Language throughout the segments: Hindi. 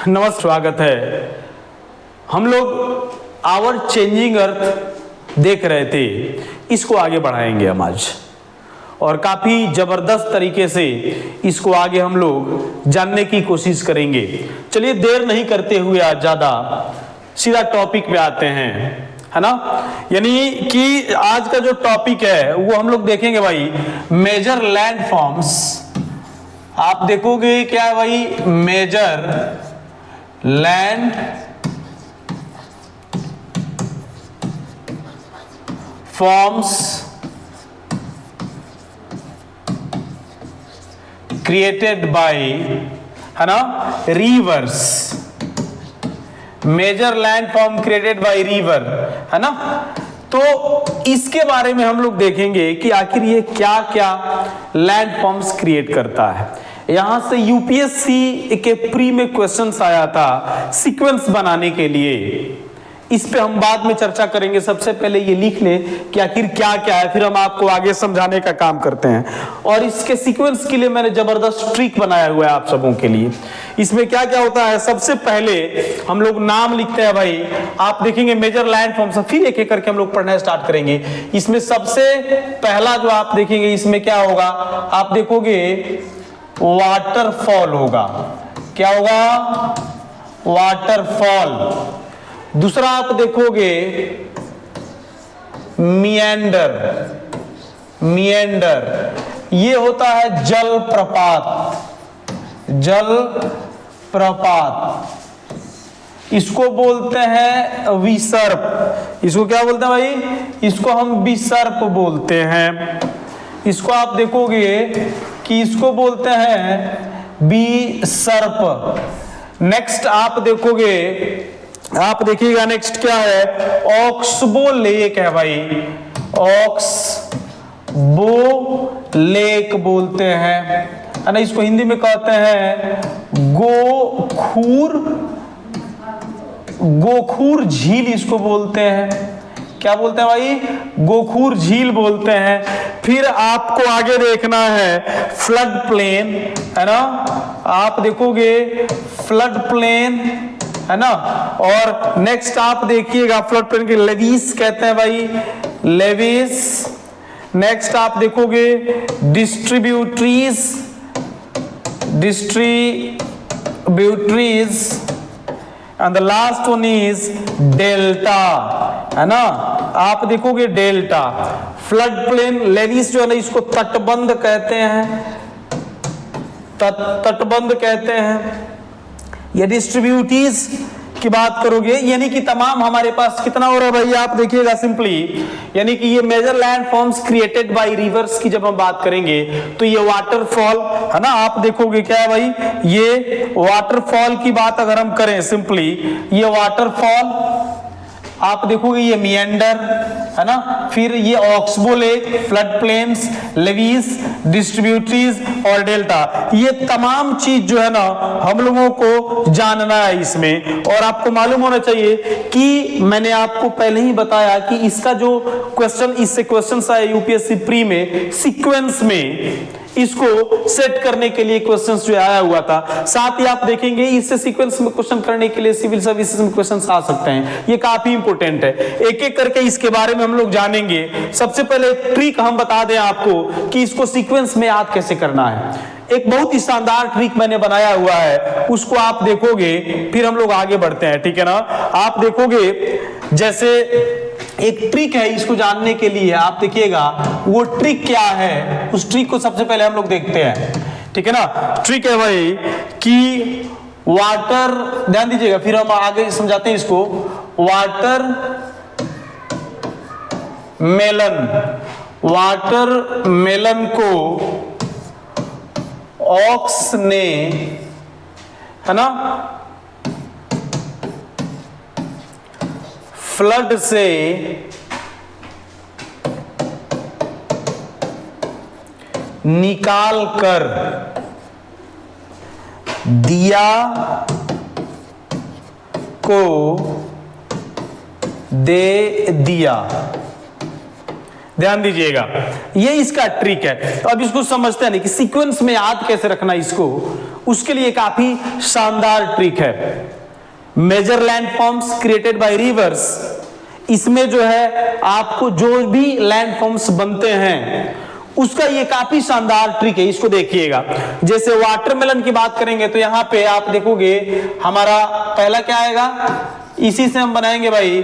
नमस्कार, स्वागत है। हम लोग आवर चेंजिंग अर्थ देख रहे थे, इसको आगे बढ़ाएंगे हम आज और काफ़ी ज़बरदस्त तरीके से इसको आगे हम लोग जानने की कोशिश करेंगे। चलिए देर नहीं करते हुए आज ज़्यादा सीधा टॉपिक पे आते हैं, है ना। यानी कि आज का जो टॉपिक है वो हम लोग देखेंगे भाई मेजर लैंड फॉर्म्स। आप देखोगे क्या है भाई, major land forms created by, है ना, rivers. Major land form created by river, है ना। तो इसके बारे में हम लोग देखेंगे कि आखिर ये क्या क्या लैंड फॉर्म्स क्रिएट करता है। यहां से यूपीएससी के प्री में क्वेश्चंस आया था सीक्वेंस बनाने के लिए, इस पे हम बाद में चर्चा करेंगे। सबसे पहले ये लिख ले कि आखिर क्या क्या है, फिर हम आपको आगे समझाने का काम करते हैं। और इसके सीक्वेंस के लिए मैंने जबरदस्त ट्रिक बनाया हुआ है आप सबों के लिए। इसमें क्या क्या होता है, सबसे पहले हम लोग नाम लिखते हैं भाई। आप देखेंगे मेजर लैंड फॉर्म्स, फिर एक एक करके हम लोग पढ़ना स्टार्ट करेंगे। इसमें सबसे पहला जो आप देखेंगे, इसमें क्या होगा, आप देखोगे वाटरफॉल होगा। क्या होगा, वाटरफॉल। दूसरा आप देखोगे मिएंडर। मिएंडर ये होता है जल प्रपात। जल प्रपात इसको बोलते हैं विसर्प। इसको क्या बोलते हैं भाई, इसको हम विसर्प बोलते हैं। इसको आप देखोगे कि इसको बोलते हैं विसर्प। नेक्स्ट आप देखोगे, आप देखिएगा नेक्स्ट क्या है, ऑक्सबो लेक है भाई। ऑक्सबो लेक बोलते हैं, है ना। इसको हिंदी में कहते हैं गोखूर। गोखूर झील इसको बोलते हैं। क्या बोलते हैं भाई, गोखूर झील बोलते हैं। फिर आपको आगे देखना है फ्लड प्लेन, है ना। आप देखोगे फ्लड प्लेन, है ना। और नेक्स्ट आप देखिएगा फ्लड प्लेन के लेविस कहते हैं भाई, लेविस। नेक्स्ट आप देखोगे distributaries. Distributaries and the last one is delta, है ना। आप देखोगे डेल्टा। फ्लड प्लेन, लेविस जो है ना, इसको तटबंध कहते हैं। तटबंध कहते हैं। ये डिस्ट्रीब्यूटीज की बात करोगे, यानी कि तमाम हमारे पास कितना हो रहा है भाई, आप देखिएगा सिंपली, यानी कि ये major land forms created by rivers की जब हम बात करेंगे तो ये वाटरफॉल, है ना। आप देखोगे क्या है भाई, ये वाटरफॉल की बात अगर हम करें सिंपली, ये वाटरफॉल। आप देखोगे ये मिएंडर, है ना। फिर ये oxbow lake, flood plains, levees, distributaries और डेल्टा। ये तमाम चीज जो है ना हम लोगों को जानना है इसमें। और आपको मालूम होना चाहिए कि मैंने आपको पहले ही बताया कि इसका जो क्वेश्चन, इससे क्वेश्चन आए यूपीएससी प्री में सीक्वेंस में, इसको सेट करने के लिए क्वेश्चंस जो आया हुआ था। साथ ही आप देखेंगे इससे सीक्वेंस में क्वेश्चन करने के लिए सिविल सर्विसेज में क्वेश्चंस आ सकते हैं। ये काफी इंपॉर्टेंट है, एक एक करके इसके बारे में हम लोग जानेंगे। सबसे पहले एक ट्रिक हम बता दें आपको कि इसको सीक्वेंस में याद कैसे करना है। एक बहुत ही शानदार ट्रिक मैंने बनाया हुआ है, उसको आप देखोगे फिर हम लोग आगे बढ़ते हैं, ठीक है ना। आप देखोगे जैसे एक ट्रिक है इसको जानने के लिए, आप देखिएगा वो ट्रिक क्या है, उस ट्रिक को सबसे पहले हम लोग देखते हैं, ठीक है ना। ट्रिक है भाई कि वाटर, ध्यान दीजिएगा, फिर हम आगे समझाते हैं इसको। वाटर मेलन, वाटर मेलन को ऑक्स ने, है ना, फ्लड से निकाल कर दिया को दे दिया। ध्यान दीजिएगा, ये इसका ट्रिक है। तो अब इसको समझते हैं नहीं कि सीक्वेंस में याद कैसे रखना इसको, उसके लिए काफी शानदार ट्रिक है। Major landforms created by rivers, इसमें जो है आपको जो भी लैंडफॉर्म्स बनते हैं उसका ये काफी शानदार ट्रिक है, इसको देखिएगा। जैसे वाटरमेलन की बात करेंगे तो यहां पे आप देखोगे हमारा पहला क्या आएगा, इसी से हम बनाएंगे भाई,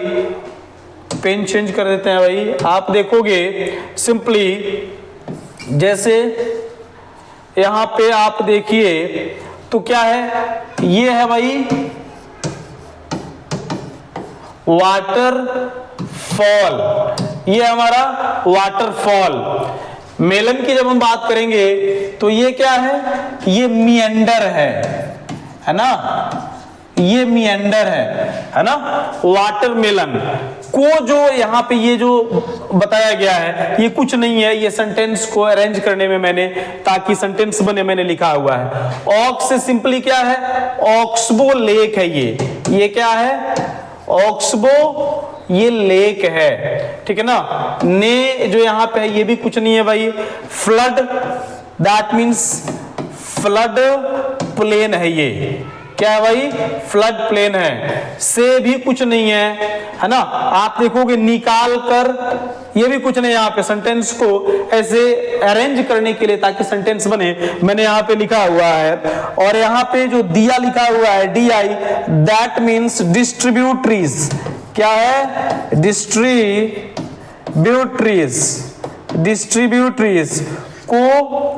पेन चेंज कर देते हैं भाई, आप देखोगे सिंपली जैसे यहां पे आप देखिए तो क्या है, ये है भाई वाटरफॉल, ये हमारा वाटरफॉल। मेलन की जब हम बात करेंगे तो ये क्या है, ये मिएंडर है ना, ये मिएंडर है ना। वाटरमेलन को जो यहाँ पे ये जो बताया गया है ये कुछ नहीं है, ये सेंटेंस को अरेंज करने में मैंने, ताकि सेंटेंस बने, मैंने लिखा हुआ है। ऑक्स से सिंपली क्या है, ऑक्सबो लेक है, ये क्या है, ऑक्सबो ये लेक है, ठीक है ना। ने जो यहां पे है ये भी कुछ नहीं है भाई, flood, that means flood plain है, ये क्या है भाई, फ्लड प्लेन है। से भी कुछ नहीं है ना। आप देखोगे निकाल कर, ये भी कुछ नहीं, यहाँ पे सेंटेंस को ऐसे अरेंज करने के लिए ताकि सेंटेंस बने, मैंने यहाँ पे लिखा हुआ है। और यहाँ पे जो दिया लिखा हुआ है DI, दैट मीन्स डिस्ट्रीब्यूटरीज, क्या है, डिस्ट्रीब्यूटरीज को,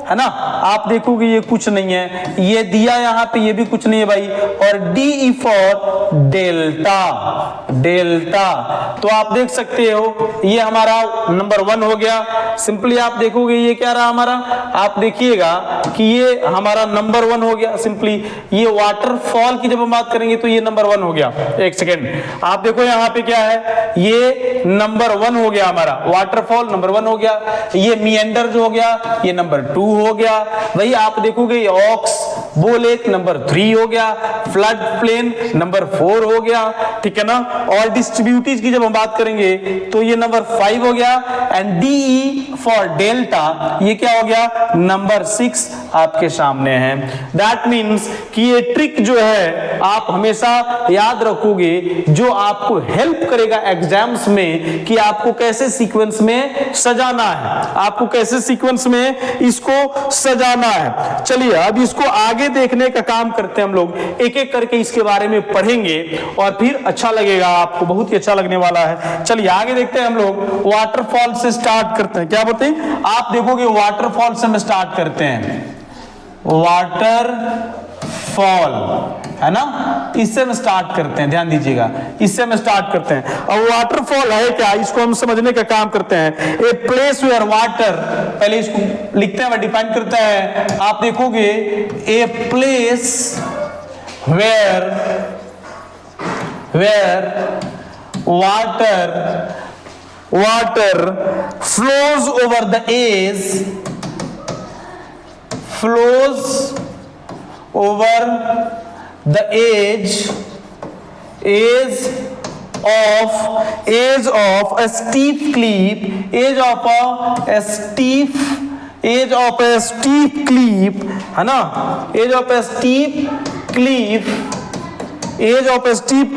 है ना। आप देखोगे ये कुछ नहीं है, ये दिया यहाँ पे, ये भी कुछ नहीं है भाई। और DE फॉर डेल्टा, डेल्टा। तो आप देख सकते हो ये हमारा नंबर 1 हो गया। सिंपली आप देखोगे ये क्या रहा हमारा, आप देखिएगा कि ये हमारा नंबर 1 हो गया। सिंपली ये वाटरफॉल की जब हम बात करेंगे तो ये नंबर 1 हो गया। एक सेकेंड, आप देखो यहाँ पे क्या है, ये नंबर 1 हो गया हमारा, वाटरफॉल नंबर 1 हो गया। ये मिएंडर जो हो गया ये नंबर 2 हो गया। वही आप देखोगे ऑक्स वो लेक नंबर 3 हो गया, फ्लड प्लेन नंबर 4 हो गया, ठीक है ना। और डिस्ट्रीब्यूटरीज की जब हम बात करेंगे तो ये नंबर 5 हो गया। एंड DE फॉर डेल्टा ये क्या हो गया, नंबर 6 आपके सामने है। दैट मीन्स कि ये ट्रिक जो है आप हमेशा याद रखोगे, जो आपको हेल्प करेगा एग्जाम्स में कि आपको कैसे सीक्वेंस में सजाना है, आपको कैसे सीक्वेंस में इसको सजाना है। चलिए अब इसको आगे देखने का काम करते हैं हम लोग, एक एक करके इसके बारे में पढ़ेंगे और फिर अच्छा लगेगा, आपको बहुत ही अच्छा लगने वाला है। चलिए आगे देखते हैं हम लोग। वाटरफॉल से स्टार्ट करते हैं, क्या बोलते हैं, आप देखोगे वाटरफॉल से हम स्टार्ट करते हैं, वाटरफॉल, है ना, इससे हम स्टार्ट करते हैं, ध्यान दीजिएगा, इससे हम स्टार्ट करते हैं। और वाटरफॉल है क्या, इसको हम समझने का काम करते हैं। ए प्लेस वेयर वाटर, पहले इसको लिखते हैं, डिफाइन करते हैं। आप देखोगे a place where water flows over the edge, flows over the edge of a steep cliff, edge of a steep cliff, है ना, edge of a steep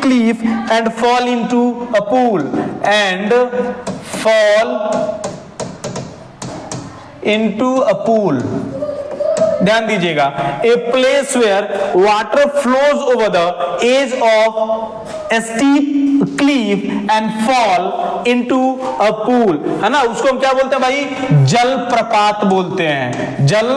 cliff and fall into a pool, ध्यान दीजिएगा। A place where water flows over the edge of a steep cliff and fall into a pool, है ना, उसको हम क्या बोलते हैं भाई, जल प्रपात बोलते हैं। जल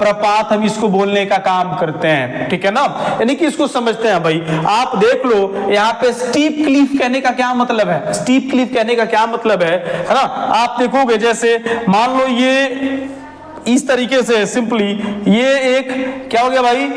प्रपात हम इसको बोलने का काम करते हैं, ठीक है ना, यानी कि इसको समझते हैं भाई। आप देख लो यहाँ पे स्टीप क्लीफ कहने का क्या मतलब है, स्टीप क्लीफ कहने का क्या मतलब है ना। आप देखोगे जैसे मान लो ये इस तरीके से सिंपली ये एक क्या हो गया भाई,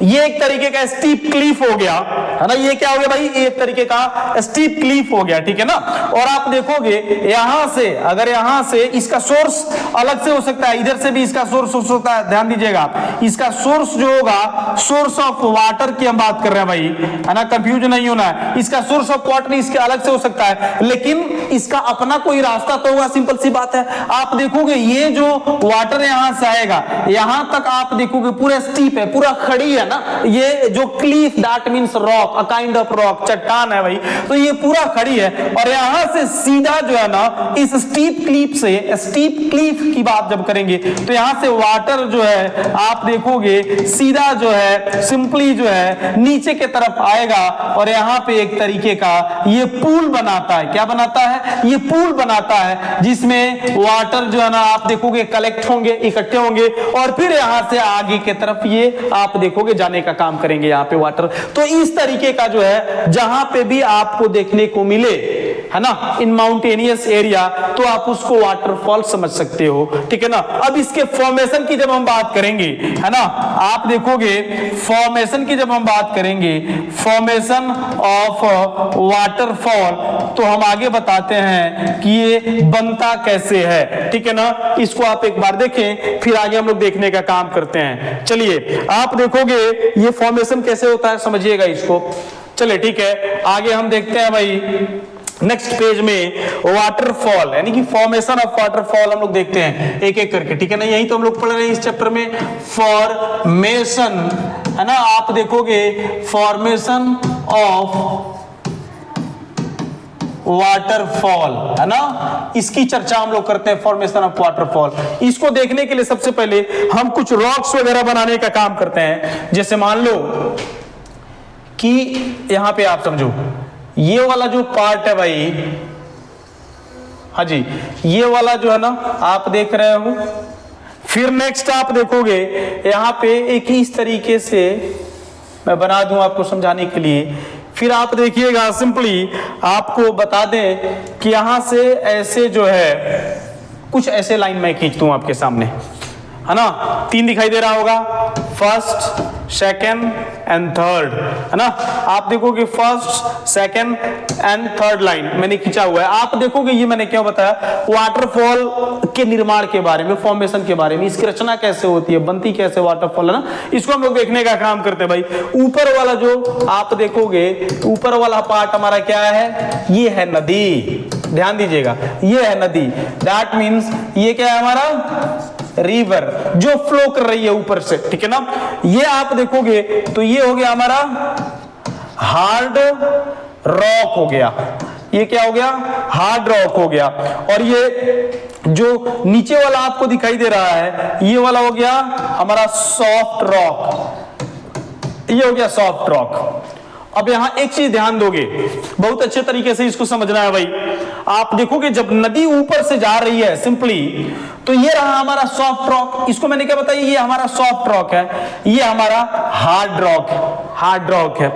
ये एक तरीके का स्टीप क्लीफ हो गया, है ना, ये क्या हो गया भाई, एक तरीके का स्टीप क्लीफ हो गया, ठीक है ना। और आप देखोगे यहां से, अगर यहां से इसका सोर्स अलग से हो सकता है, इधर से भी इसका सोर्स हो सकता है, ध्यान दीजिएगा, इसका सोर्स जो होगा, सोर्स ऑफ वाटर की हम बात कर रहे हैं भाई, है ना, कंफ्यूज नहीं होना है, इसका सोर्स ऑफ वाटर इसके अलग से हो सकता है, लेकिन इसका अपना कोई रास्ता तो होगा, सिंपल सी बात है। आप देखोगे ये जो वाटर यहां से आएगा, यहां तक आप देखोगे पूरा स्टीप है, पूरा खड़ी है ना, ये जो Cleef, that means rock, a kind of rock, चट्टान है भाई, तो ये पूरा खड़ी है, और यहां से सीधा जो है ना, इस स्टीप क्लीफ से, स्टीप क्लीफ की बात जब करेंगे तो यहां से वाटर जो है आप देखोगे सीधा जो है सिंपली जो है नीचे के तरफ आएगा, और यहां पे एक तरीके का ये पूल बनाता है, क्या बनाता है, ये पूल बनाता है, जिसमें वाटर जो है ना आप देखोगे कलेक्ट होंगे, इकट्ठे होंगे, और फिर यहां से आगे की तरफ ये आप देखोगे जाने का काम करेंगे यहाँ पे वाटर। तो इस तरीके का जो है जहां पे भी आपको देखने को मिले, है ना, इन माउंटेनियस एरिया, तो आप उसको वाटरफॉल समझ सकते हो, ठीक है ना। अब इसके फॉर्मेशन की जब हम बात करेंगे, है ना, आप देखोगे फॉर्मेशन की जब हम बात करेंगे, फॉर्मेशन ऑफ वाटरफॉल, तो हम आगे बताते हैं कि ये बनता कैसे है, ठीक है ना। इसको आप एक बार देखें, फिर आगे हम लोग देखने का काम करते हैं। चलिए आप देखोगे ये फॉर्मेशन कैसे होता है, समझिएगा इसको। चलिए ठीक है, आगे हम देखते हैं भाई नेक्स्ट पेज में वाटरफॉल, यानी कि फॉर्मेशन ऑफ वाटरफॉल हम लोग देखते हैं एक एक करके, ठीक है ना। यही तो हम लोग पढ़ रहे हैं इस चैप्टर में, फॉर्मेशन, है ना। आप देखोगे फॉर्मेशन ऑफ वाटरफॉल, है ना, इसकी चर्चा हम लोग करते हैं, फॉर्मेशन ऑफ वाटरफॉल। इसको देखने के लिए सबसे पहले हम कुछ रॉक्स वगैरह बनाने का काम करते हैं। जैसे मान लो कि यहां पे आप समझो ये वाला जो पार्ट है भाई, हाँ जी, ये वाला जो है ना आप देख रहे हो, फिर नेक्स्ट आप देखोगे यहां पे एक ही इस तरीके से मैं बना दूं आपको समझाने के लिए। फिर आप देखिएगा सिंपली आपको बता दें कि यहां से ऐसे जो है कुछ ऐसे लाइन मैं खींच दूं आपके सामने, है ना, 3 दिखाई दे रहा होगा, फर्स्ट, सेकंड एंड थर्ड, है ना। आप देखोगे first, second and third line मैंने खींचा हुआ है। आप देखोगे ये मैंने क्यों बताया, वाटरफॉल के निर्माण के बारे में, फॉर्मेशन के बारे में, इसकी रचना कैसे होती है, बनती कैसे वाटरफॉल, है ना, इसको हम लोग देखने का काम करते हैं भाई। ऊपर वाला जो आप देखोगे, ऊपर वाला पार्ट हमारा क्या है, ये है नदी, ध्यान दीजिएगा, ये है नदी, दैट मीन्स ये क्या है हमारा, रिवर जो फ्लो कर रही है ऊपर से, ठीक है ना। ये आप देखोगे तो ये हो गया हमारा हार्ड रॉक हो गया, ये क्या हो गया, हार्ड रॉक हो गया। और ये जो नीचे वाला आपको दिखाई दे रहा है, ये वाला हो गया हमारा सॉफ्ट रॉक, ये हो गया सॉफ्ट रॉक। अब यहां एक चीज ध्यान दोगे, बहुत अच्छे तरीके से इसको समझना है भाई। आप देखोगे जब नदी ऊपर से जा रही है सिंपली, तो ये रहा हमारा सॉफ्ट रॉक, इसको मैंने क्या बताया, ये हमारा सॉफ्ट रॉक है, ये हमारा हार्ड रॉक, हार्ड रॉक है।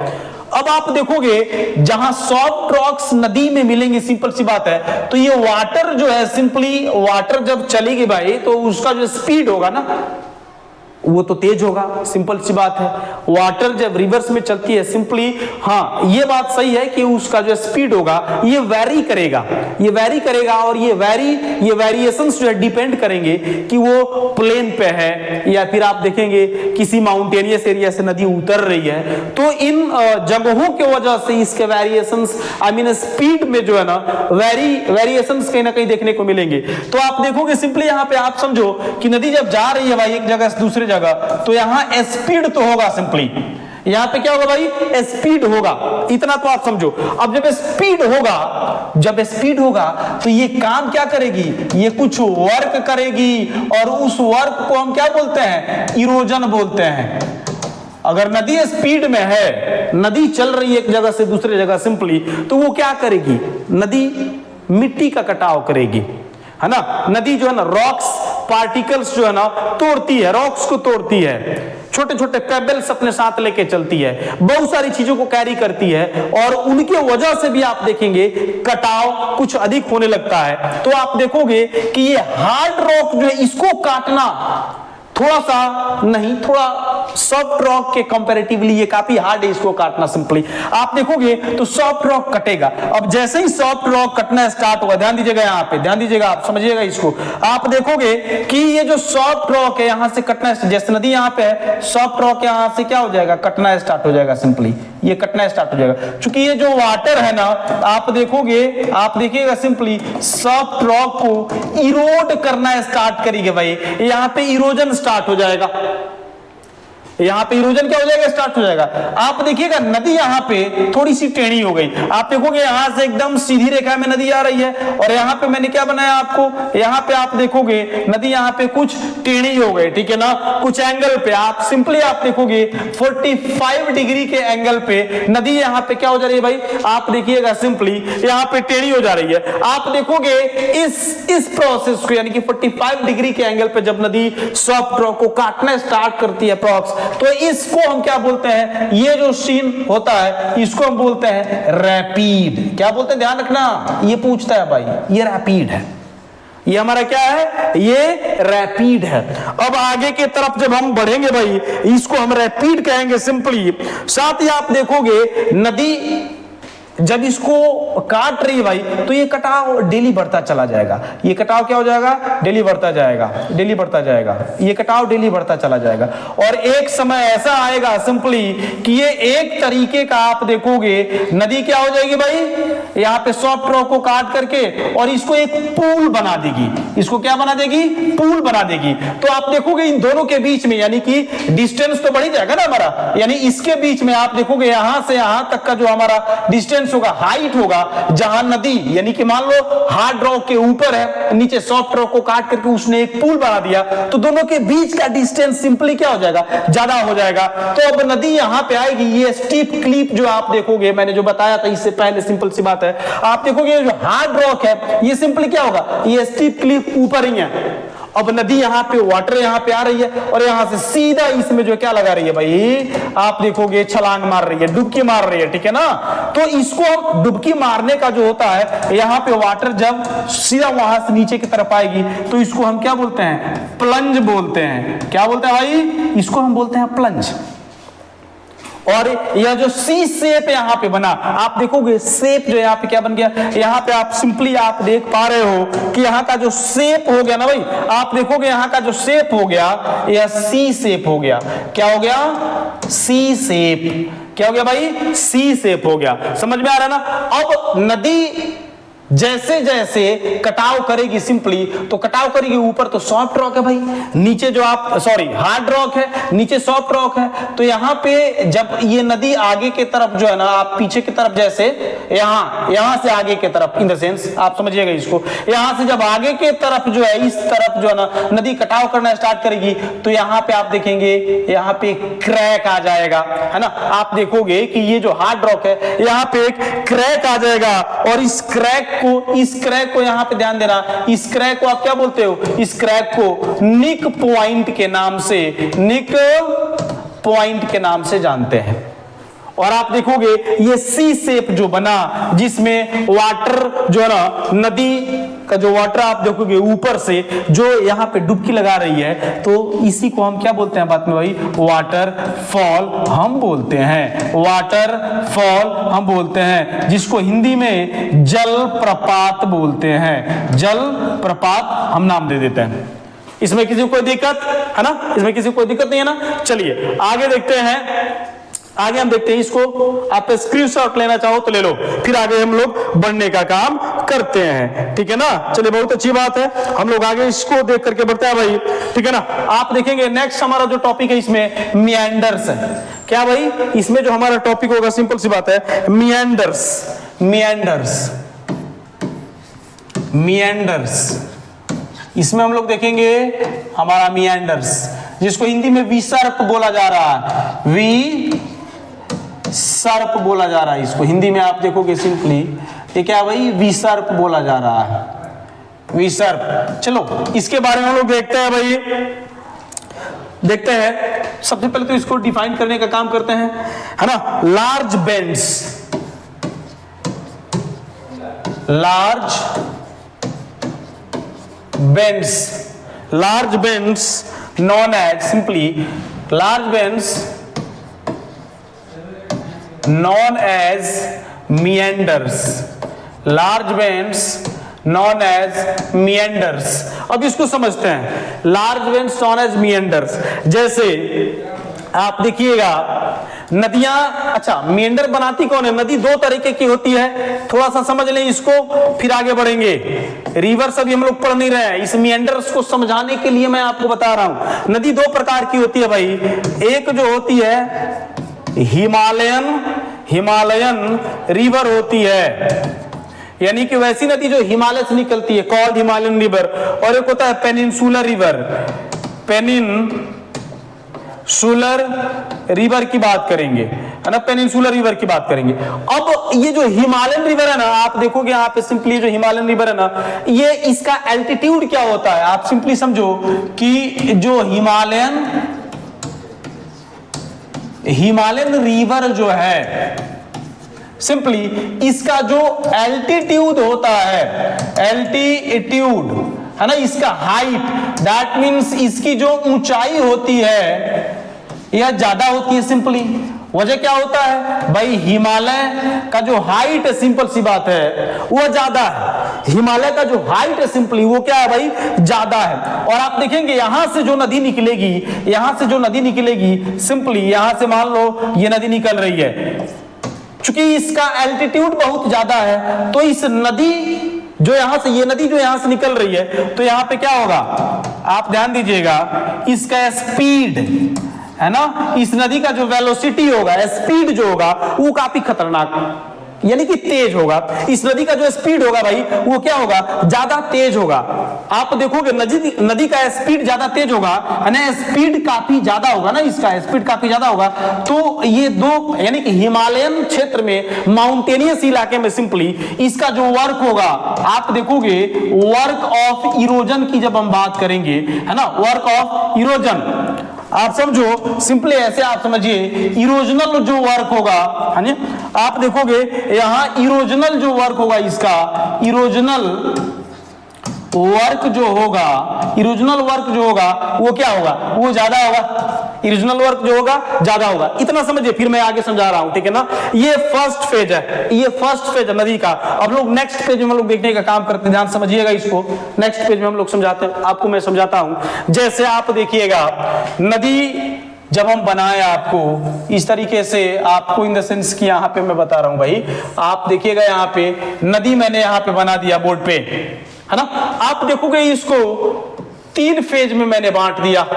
अब आप देखोगे जहां सॉफ्ट रॉक्स नदी में मिलेंगे, सिंपल सी बात है, तो ये वाटर जो है सिंपली, वाटर जब चलेगी भाई तो उसका जो स्पीड होगा ना वो तो तेज होगा, सिंपल सी बात है। वाटर जब रिवर्स में चलती है सिंपली, हाँ ये बात सही है कि उसका जो स्पीड होगा ये वैरी करेगा, ये वैरी करेगा, और ये वेरिएशंस जो है डिपेंड करेंगे कि वो प्लेन पे है या फिर आप देखेंगे किसी माउंटेनियस एरिया से नदी उतर रही है। तो इन जगहों के वजह से इसके वेरिएशंस, आई मीन स्पीड में जो है ना वेरिएशंस कहीं ना कहीं देखने को मिलेंगे। तो आप देखोगे सिंपली यहाँ पे आप समझो कि नदी जब जा रही है भाई एक जगह से दूसरे जगह, तो यहां स्पीड तो होगा, सिंपली यहां पे क्या होगा भाई, स्पीड होगा, इतना तो आप समझो। अब जब स्पीड होगा तो ये काम क्या करेगी, ये कुछ वर्क करेगी, और उस वर्क को हम क्या बोलते हैं, इरोजन बोलते हैं। अगर नदी स्पीड में है, नदी चल रही है एक जगह से दूसरे जगह सिंपली, तो वो क्या करेगी, नदी मिट्टी का कटाव करेगी, है ना। नदी जो है ना रॉक्स पार्टिकल्स जो है ना तोड़ती है, रॉक्स को तोड़ती है, छोटे छोटे पेबल्स अपने साथ लेके चलती है, बहुत सारी चीजों को कैरी करती है, और उनके वजह से भी आप देखेंगे कटाव कुछ अधिक होने लगता है। तो आप देखोगे कि ये हार्ड रॉक जो है इसको काटना थोड़ा सा नहीं, थोड़ा सॉफ्ट रॉक के कंपैरेटिवली ये काफी हार्ड है इसको काटना। सिंपली आप देखोगे तो सॉफ्ट रॉक कटेगा। अब जैसे ही सॉफ्ट रॉक कटना स्टार्ट होगा, ध्यान दीजिएगा यहाँ पे, ध्यान दीजिएगा, आप समझिएगा इसको। आप देखोगे कि ये जो सॉफ्ट रॉक है यहां से कटना, जैसे नदी यहाँ पे है, सॉफ्ट रॉक यहां से क्या हो जाएगा, कटना स्टार्ट हो जाएगा। सिंपली ये कटना स्टार्ट हो जाएगा, क्योंकि ये जो वाटर है ना, आप देखोगे, आप देखिएगा सिंपली सॉफ्ट रॉक को इरोड करना स्टार्ट करेगी भाई। यहां पे इरोजन स्टार्ट हो जाएगा, यहां पे इरोजन क्या हो जाएगा, स्टार्ट हो जाएगा। आप देखिएगा नदी यहां पे थोड़ी सी टेढ़ी हो गई। आप देखोगे यहां से एकदम सीधी रेखा में नदी आ रही है, और यहां पे मैंने क्या बनाया आपको, यहां पे आप देखोगे नदी यहां पे कुछ टेढ़ी हो गई, ठीक है ना, कुछ एंगल पे। आप सिंपली आप देखोगे 45 डिग्री के एंगल पे नदी यहां पे क्या हो जा रही है भाई, आप देखिएगा सिंपली यहां पे टेढ़ी हो जा रही है। आप देखोगे इस प्रोसेस को, यानी कि 45 डिग्री के एंगल पे जब नदी सॉफ्ट रॉक को काटना स्टार्ट करती है अप्रॉक्स, तो इसको हम क्या बोलते हैं, ये जो सीन होता है इसको हम बोलते हैं रैपिड। क्या बोलते हैं, ध्यान रखना, ये पूछता है भाई, ये रैपिड है, ये हमारा क्या है, ये रैपिड है। अब आगे के तरफ जब हम बढ़ेंगे भाई, इसको हम रैपिड कहेंगे सिंपली। साथ ही आप देखोगे नदी जब इसको काट रही है भाई, तो ये कटाव डेली बढ़ता चला जाएगा। ये कटाव क्या हो जाएगा, डेली बढ़ता जाएगा, डेली बढ़ता जाएगा, ये कटाव डेली बढ़ता चला जाएगा। और एक समय ऐसा आएगा सिंपली कि ये एक तरीके का, आप देखोगे नदी क्या हो जाएगी भाई, यहाँ पे सॉफ्ट रॉक को काट करके और इसको एक पूल बना देगी। इसको क्या बना देगी, पूल बना देगी। तो आप देखोगे इन दोनों के बीच में, यानी कि डिस्टेंस तो बढ़ ही जाएगा ना हमारा, यानी इसके बीच में आप देखोगे यहां से यहां तक का जो हमारा डिस्टेंस होगा, हाइट होगा, जहां नदी यानी कि मान लो हार्ड रॉक के ऊपर है, नीचे सॉफ्ट रॉक को काट करके उसने एक पुल बना दिया, तो दोनों के बीच का डिस्टेंस सिंपली क्या हो जाएगा, ज्यादा हो जाएगा। तो अब नदी यहां पे आएगी, ये स्टीप क्लिप जो आप देखोगे, मैंने जो बताया था इससे पहले, सिंपल सी बात है, आप देखोगे जो हार्ड रॉक है ये सिंपली क्या होगा, ये स्टीप क्लिप ऊपर ही है। अब नदी यहां पे, वाटर यहां पे आ रही है और यहां से सीधा इसमें जो क्या लगा रही है भाई, आप देखोगे छलांग मार रही है, डुबकी मार रही है, ठीक है ना। तो इसको हम डुबकी मारने का जो होता है, यहां पे वाटर जब सीधा वहां से नीचे की तरफ आएगी, तो इसको हम क्या बोलते हैं, प्लंज बोलते हैं। क्या बोलते हैं भाई, इसको हम बोलते हैं प्लंज। और यह जो सी शेप यहां पे बना, आप देखोगे शेप जो यहां पे क्या बन गया, यहां पे आप सिंपली आप देख पा रहे हो कि यहां का जो शेप हो गया ना भाई, आप देखोगे यहां का जो शेप हो गया, यह सी शेप हो गया। क्या हो गया, सी शेप। क्या हो गया भाई, सी शेप हो गया। समझ में आ रहा है ना। अब नदी जैसे जैसे कटाव करेगी सिंपली, तो कटाव करेगी, ऊपर तो सॉफ्ट रॉक है भाई, नीचे जो आप सॉरी हार्ड रॉक है, नीचे सॉफ्ट रॉक है। तो यहां पे जब ये नदी आगे के तरफ जो है ना, आप पीछे की तरफ जैसे यहां से आगे के तरफ, इन द सेंस आप समझिएगा इसको, यहां से जब आगे के तरफ जो है, इस तरफ जो है ना नदी कटाव करना स्टार्ट करेगी, तो यहां पे आप देखेंगे यहां पे क्रैक आ जाएगा, है ना। आप देखोगे कि ये जो हार्ड रॉक है, यहां पे एक क्रैक आ जाएगा, और इस क्रैक को यहां पे ध्यान देना, इस क्रैक को आप क्या बोलते हो, इस क्रैक को निक पॉइंट के नाम से, निक पॉइंट के नाम से जानते हैं। और आप देखोगे ये सी शेप जो बना, जिसमें वाटर जो है ना, नदी का जो वाटर आप देखोगे ऊपर से जो यहाँ पे डुबकी लगा रही है, तो इसी को हम क्या बोलते हैं बाद में भाई, वाटर फॉल हम बोलते हैं। वाटर फॉल हम बोलते हैं, जिसको हिंदी में जल प्रपात बोलते हैं। जल प्रपात हम नाम दे देते हैं। इसमें किसी को कोई दिक्कत है ना, इसमें किसी को कोई दिक्कत नहीं है ना। चलिए आगे देखते हैं, आगे हम देखते हैं इसको। आप स्क्रीनशॉट लेना चाहो तो ले लो, फिर आगे हम लोग बढ़ने का काम करते हैं, ठीक है ना। चलिए बहुत अच्छी बात है, हम लोग आगे इसको देख करके बढ़ते हैं भाई, ठीक है ना। आप देखेंगे नेक्स्ट हमारा जो टॉपिक है इसमें मिएंडर्स है। क्या भाई, इसमें जो हमारा टॉपिक होगा, सिंपल सी बात है, मिएंडर्स। मिएंडर्स, मिएंडर्स, इसमें हम लोग देखेंगे हमारा मिएंडर्स, जिसको हिंदी में विसर्प बोला जा रहा है। वी सर्प बोला जा रहा है इसको, हिंदी में आप देखोगे सिंपली ये क्या भाई, विसर्प बोला जा रहा है, विसर्प। चलो इसके बारे में हम लोग देखते हैं भाई, देखते हैं। सबसे पहले तो इसको डिफाइन करने का काम करते हैं, है ना। Large bends, large bends, large bends known as simply large veins known as meanders, large veins known as meanders। अब इसको समझते हैं, large veins known as meanders। जैसे आप देखिएगा नदियां, अच्छा मेंढर बनाती कौन है? नदी दो तरीके की होती है, थोड़ा सा समझ लें इसको फिर आगे बढ़ेंगे। रिवर्स अभी हम लोग पढ़ नहीं रहे हैं, इस मेंढर्स को समझाने के लिए मैं आपको बता रहा हूं। नदी दो प्रकार की होती है भाई, एक जो होती है हिमालयन रिवर होती है, यानी कि वैसी नदी जो हिमालय से निकलती है, कॉल्ड हिमालयन रिवर, और एक होता है पेनिनसुलर रिवर, पेनिनसुलर रिवर की बात करेंगे, है ना, पेनिनसुलर रिवर की बात करेंगे। अब ये जो हिमालयन रिवर है ना, आप देखोगे यहाँ पे सिंपली जो हिमालयन रिवर है ना, ये इसका एल्टीट्यूड क्या होता है, आप सिंपली समझो कि जो हिमालयन रिवर जो है, सिंपली इसका जो एल्टीट्यूड होता है, एल्टीट्यूड है ना, इसका हाइट, दैट मीन्स इसकी जो ऊंचाई होती है यह ज्यादा होती है। सिंपली वजह क्या होता है भाई, हिमालय का जो हाइट है, सिंपल सी बात है, वो ज्यादा है। हिमालय का जो हाइट है सिंपली वो क्या है भाई, ज्यादा है। और आप देखेंगे यहां से जो नदी निकलेगी, सिंपली यहां से मान लो ये नदी निकल रही है, चूंकि इसका एल्टीट्यूड बहुत ज्यादा है, तो इस नदी जो यहां से, ये नदी जो यहां से निकल रही है, तो यहां पे क्या होगा, आप ध्यान दीजिएगा, इसका स्पीड है ना, इस नदी का जो वेलोसिटी होगा, स्पीड जो होगा, वो काफी खतरनाक यानी कि तेज होगा। इस नदी का जो स्पीड होगा भाई, वो क्या होगा, ज्यादा तेज होगा। आप देखोगे नदी का स्पीड ज्यादा तेज होगा, स्पीड काफी ज्यादा होगा ना, इसका स्पीड काफी ज्यादा होगा। तो ये दो, यानी कि हिमालयन क्षेत्र में, माउंटेनियस इलाके में सिंपली इसका जो वर्क होगा, आप देखोगे वर्क ऑफ इरोजन की जब हम बात करेंगे, है ना, वर्क ऑफ इरोजन, आप समझो सिंपली ऐसे आप समझिए, इरोजनल जो वर्क होगा, है ना, आप देखोगे यहां इरोजनल जो वर्क होगा, इसका इरोजनल वर्क जो होगा वो क्या होगा, वो ज्यादा होगा। इरोजनल वर्क जो होगा ज्यादा होगा, इतना समझिए, फिर मैं आगे समझा रहा हूं, ठीक है ना। ये फर्स्ट फेज है नदी का। अब लोग नेक्स्ट पेज में हम लोग देखने का काम करते हैं, ध्यान समझिएगा इसको, नेक्स्ट पेज में हम लोग समझाते हैं, आपको मैं समझाता हूं। जैसे आप देखिएगा नदी जब हम बनाए आपको इस तरीके से, आपको इन द सेंस कि यहाँ पे मैं बता रहा हूं भाई, आप देखिएगा यहाँ पे नदी मैंने यहाँ पे बना दिया बोर्ड पे, है ना। आप देखोगे इसको 3 फेज में मैंने बांट दिया।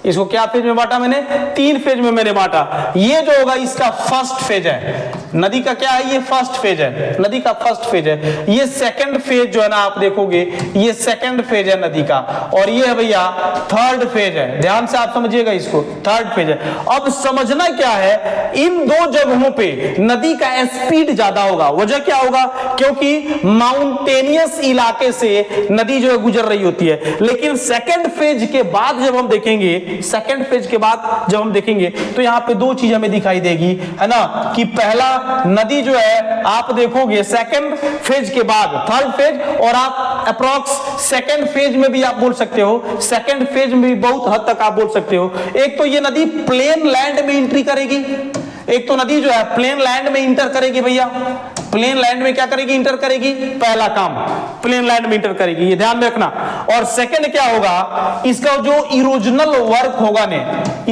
इसको क्या फेज में बांटा मैंने, 3 फेज में मैंने बांटा। ये जो होगा इसका फर्स्ट फेज है, नदी का क्या है, ये फर्स्ट फेज है, नदी का फर्स्ट फेज है। ये सेकंड फेज जो है ना, आप देखोगे ये सेकंड फेज है नदी का, और ये है भैया थर्ड फेज है। ध्यान से आप समझिएगा इसको, थर्ड फेज है। अब समझना क्या है, इन दो जगहों पे नदी का स्पीड ज्यादा होगा। वजह क्या होगा, क्योंकि माउंटेनियस इलाके से नदी जो है गुजर रही होती है। लेकिन सेकंड फेज के बाद जब हम देखेंगे, सेकंड फेज के बाद जब हम देखेंगे, तो यहां पे 2 चीज हमें दिखाई देगी, है ना, कि पहला नदी जो है आप देखोगे सेकंड फेज के बाद थर्ड फेज, और आप अप्रॉक्स सेकंड फेज में भी आप बोल सकते हो, सेकंड फेज में भी बहुत हद तक आप बोल सकते हो। एक तो ये नदी प्लेन लैंड में एंट्री करेगी, एक तो नदी जो है प्लेन लैंड में इंटर करेगी भैया, प्लेन लैंड में क्या करेगी, इंटर करेगी, पहला काम प्लेन लैंड में इंटर करेगी, ये ध्यान में रखना। और सेकंड क्या होगा, इसका जो इरोजनल वर्क होगा ने,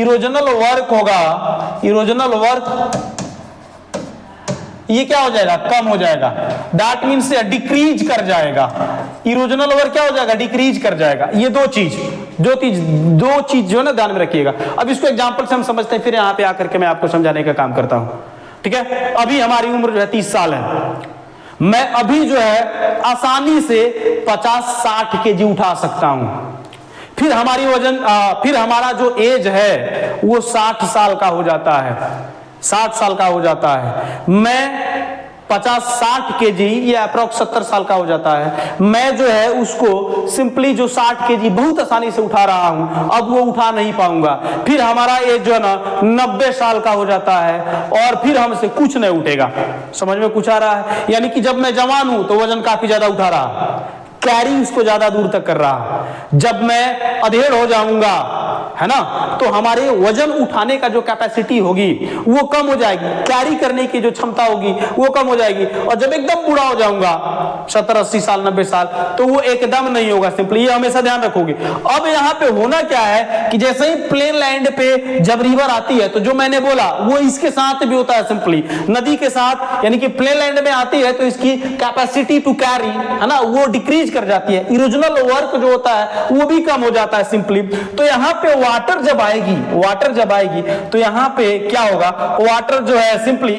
इरोजनल वर्क ये क्या हो जाएगा, कम हो जाएगा, दैट मीन्स डिक्रीज कर जाएगा। इरोजनल वर्क क्या हो जाएगा, डिक्रीज कर जाएगा। ये दो चीज जो है ना, ध्यान में रखिएगा। अब इसको एग्जांपल से हम समझते हैं, फिर यहां पे आकर के मैं आपको समझाने का काम करता हूं, ठीक है। अभी हमारी उम्र जो है 30 साल है, मैं अभी जो है आसानी से 50-60 केजी उठा सकता हूं। फिर हमारी वजन फिर हमारा जो एज है वो 60 साल का हो जाता है, 60 साल का हो जाता है। मैं 50-60 केजी, ये अप्रॉक्स 70 साल का हो जाता है। मैं जो है उसको सिंपली जो 60 केजी बहुत आसानी से उठा रहा हूं, अब वो उठा नहीं पाऊंगा। फिर हमारा एज जो है ना 90 साल का हो जाता है, और फिर हमसे कुछ नहीं उठेगा। समझ में कुछ आ रहा है, यानी कि जब मैं जवान हूं तो वजन काफी ज्यादा उठा रहा, कैरी उसको ज्यादा दूर तक कर रहा। जब मैं अधेड़ हो जाऊंगा है ना, तो हमारे वजन उठाने का जो कैपेसिटी होगी वो कम हो जाएगी, कैरी करने की जो क्षमता होगी वो कम हो जाएगी। और जब एकदम बूढ़ा हो जाऊंगा 70-80 साल 90 साल तो वो एकदम नहीं होगा, सिंपली ये हमेशा ध्यान रखोगे। अब यहाँ पे होना क्या है कि जैसे ही प्लेन लैंड पे जब रिवर आती है तो जो मैंने बोला वो इसके साथ भी होता है, सिंपली नदी के साथ, यानी कि प्लेन लैंड में आती है तो इसकी कैपेसिटी टू कैरी, है ना, वो डिक्रीज कर जाती है, इरोजनल वर्क जो होता है वो भी कम हो जाता है सिंपली। तो यहाँ पे वाटर जब आएगी तो यहाँ पे क्या होगा, वाटर जो है सिंपली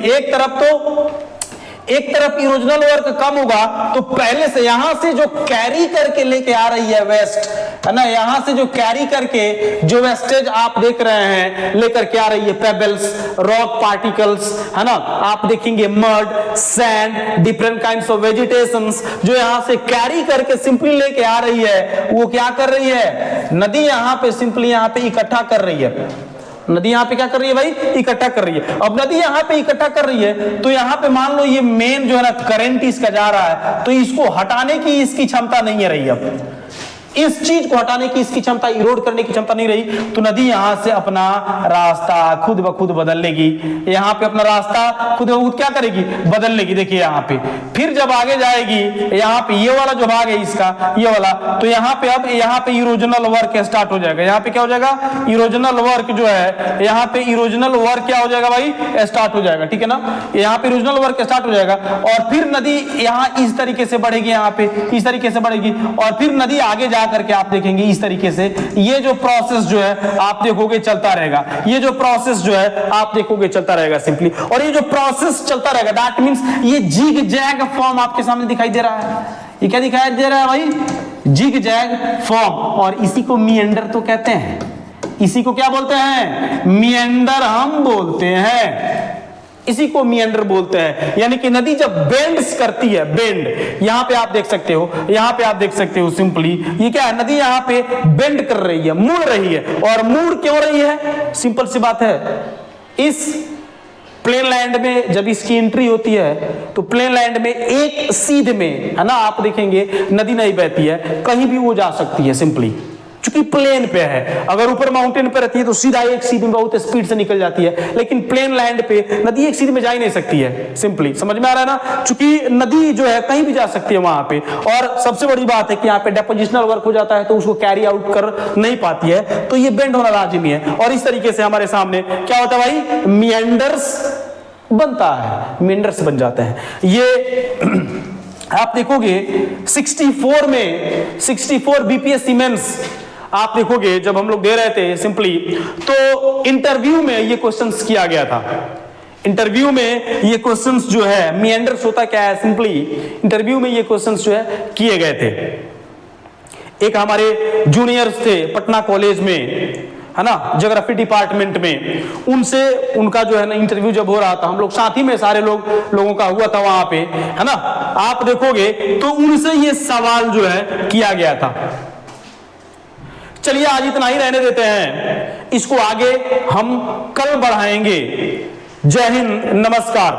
एक तरफ इरोजनल वर्क कम होगा तो पहले से यहां से जो कैरी करके लेके आ रही है वेस्ट, है ना, यहां से जो कैरी करके जो वेस्टेज आप देख रहे हैं लेकर के आ रही है, पेबल्स, रॉक पार्टिकल्स, है ना, आप देखेंगे mud, sand, different kinds of vegetations जो यहां से कैरी करके सिंपली लेके आ रही है, वो क्या कर रही है, नदी यहां पे सिंपली यहां पे इकट्ठा कर रही है। नदी यहाँ पे क्या कर रही है भाई, इकट्ठा कर रही है। अब नदी यहाँ पे इकट्ठा कर रही है तो यहाँ पे मान लो ये मेन जो है ना करंट इसका जा रहा है तो इसको हटाने की इसकी क्षमता नहीं है रही, अब इस चीज को हटाने की इसकी क्षमता, इरोड करने की क्षमता नहीं रही, तो नदी यहां से अपना रास्ता खुद ब खुद बदल लेगी, यहाँ पे अपना रास्ता खुद ब खुद क्या करेगी, बदल लेगी। देखिए यहाँ पे फिर जब आगे जाएगी, यहाँ पे ये वाला जो भाग है इसका, ये वाला, तो यहाँ पे अब यहाँ पे इरोजनल वर्क स्टार्ट हो जाएगा। यहाँ पे क्या हो जाएगा, इरोजनल वर्क जो है, यहाँ पे इरोजनल वर्क क्या हो जाएगा भाई, स्टार्ट हो जाएगा, ठीक है ना, यहाँ पे इरोजनल वर्क स्टार्ट हो जाएगा। और फिर नदी यहाँ इस तरीके से बढ़ेगी, यहाँ पे इस तरीके से बढ़ेगी, और फिर नदी आगे करके आप देखेंगे इस तरीके से, ये जो प्रोसेस जो है आप देखोगे चलता रहेगा, ये जो प्रोसेस जो है आप देखोगे चलता रहेगा सिंपली। और ये जो प्रोसेस चलता रहेगा दैट मींस ये जिग जैग फॉर्म आपके सामने दिखाई दे रहा है। ये क्या दिखाई दे रहा है भाई, जिग जैग फॉर्म, और इसी को मिएंडर तो कहते हैं, इसी को क्या बोलते हैं, मिएंडर हम बोलते हैं, इसी को मिएंडर बोलते हैं। यानी कि नदी जब बेंड्स करती है, बेंड यहाँ पे आप देख सकते हो, यहाँ पे आप देख सकते हो सिंपली, ये क्या है, नदी यहाँ पे बेंड कर रही है, मुड़ रही है। और मुड़ क्यों रही है, सिंपल सी बात है, इस प्लेन लैंड में जब इसकी एंट्री होती है तो प्लेन लैंड में एक सीध में, है ना, आप देखेंगे नदी नहीं बहती है, कहीं भी वो जा सकती है सिंपली, चूंकि प्लेन पे है। अगर ऊपर माउंटेन पे रहती है तो सीधा एक सीध में बहुत स्पीड से निकल जाती है, लेकिन प्लेन लैंड पे नदी एक सीध में जा ही नहीं सकती है, सिंपली समझ में आ रहा है ना, चूंकि नदी जो है कहीं भी जा सकती है वहां पे। और सबसे बड़ी बात है कि यहाँ पे डेपोजिशनल वर्क हो जाता है तो उसको कैरी आउट कर नहीं पाती है, तो ये बेंड होना लाजिमी है। और इस तरीके से हमारे सामने क्या होता है भाई, मिएंडर्स बनता है, मिएंडर्स बन जाते हैं। ये आप देखोगे 64 बीपीएससी मेंस आप देखोगे जब हम लोग दे रहे थे सिंपली, तो इंटरव्यू में ये क्वेश्चंस किया गया था। इंटरव्यू में ये क्वेश्चंस जो है, मिएंडर्स होता क्या है, सिंपली इंटरव्यू में ये क्वेश्चंस जो है किए गए थे। एक हमारे जूनियर्स थे पटना कॉलेज में, है ना, ज्योग्राफी डिपार्टमेंट में, उनसे उनका जो है ना इंटरव्यू जब हो रहा था, हम लोग साथ ही में सारे लोगों का हुआ था वहां पे, है ना, आप देखोगे तो उनसे ये सवाल जो है किया गया था। चलिए आज इतना ही रहने देते हैं, इसको आगे हम कल बढ़ाएंगे। जय हिंद, नमस्कार।